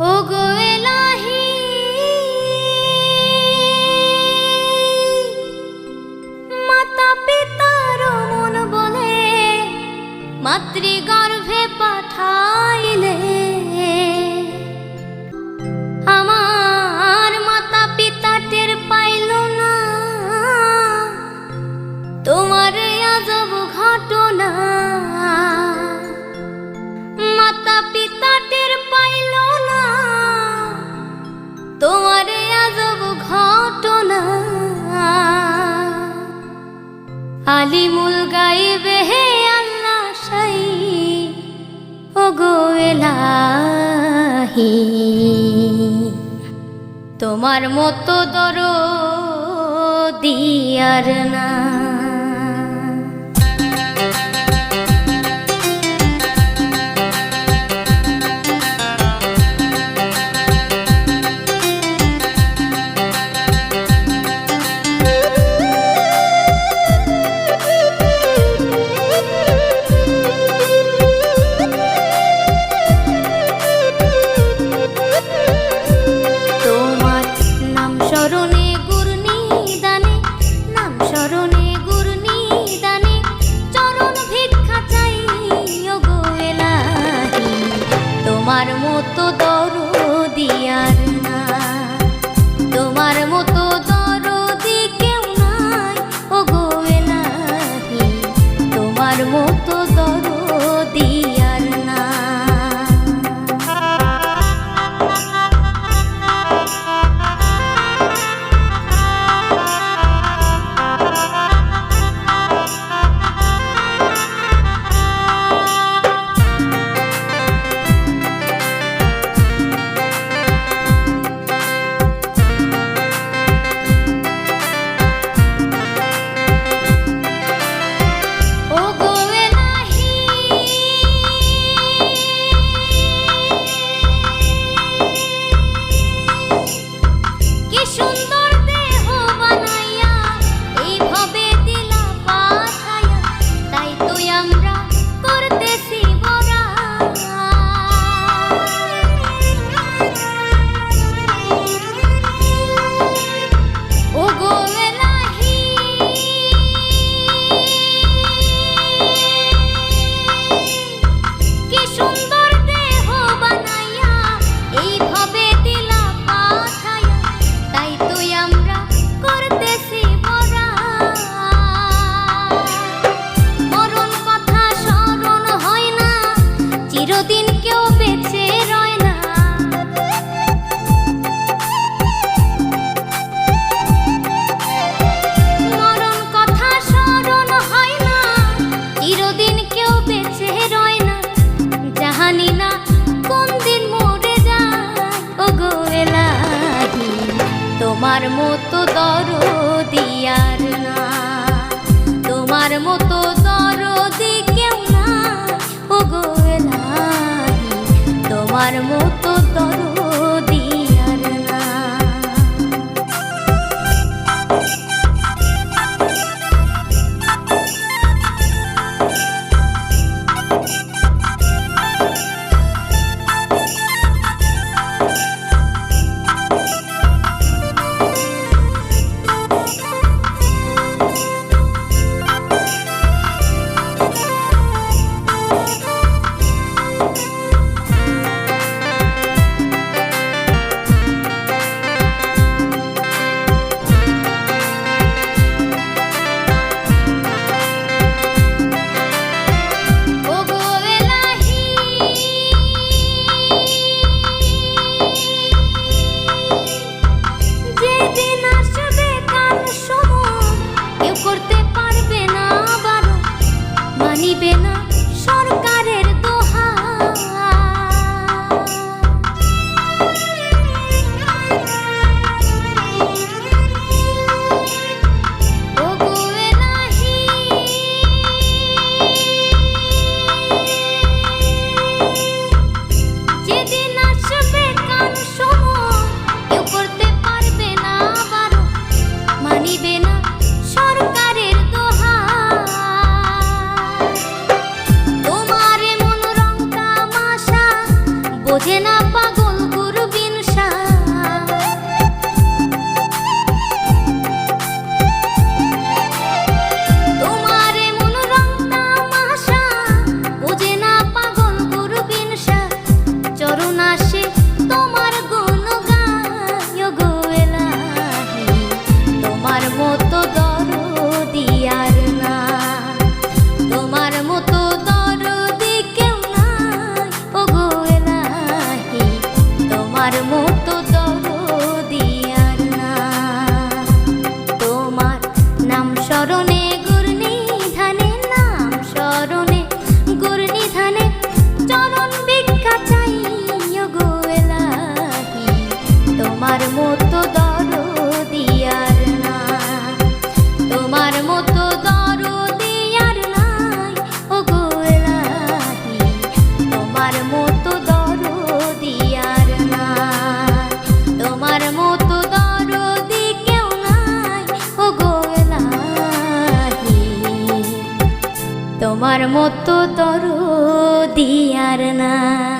ওগো এলাহি মাতা পিতার মন বলে মাতৃগর্ভে পাঠাইলে আমার মাতা পিতা টের পাইল না তোমার আজব ঘটনা। মাতা পিতা টের পাইল না তোমার আজব ঘটনা। আলিমুল গাইবে হে আল্লাহ শাই ওগো এলাহি তোমার মতো দরদি আর না। তোমার মতো দরদি আর না, তোমার মতো দরদি কেউ নাই ওগো এলাহি তোমার মতো দরদি আর না। তোমার মতো দরদি আর না, তোমার মতো দরদি কেউ না ওগো এলাহি তোমার মতো দরদি আর না। তোমার মতো দরদি আর না। তোমার নাম স্মরণে গুরনি ধানে, নাম স্মরণে গুরনি ধানে চরণ ভিক্ষা চাই গো এলাহি। তোমার মতো দরদি আর না, তোমার মতো দরদি আর নাই ও গো এলাহি। তোমার মতো দরদি আর নাই, তোমার মতো দরদি কেউ নাই ও গো এলাহি। তোমার মতো দরদি আর না।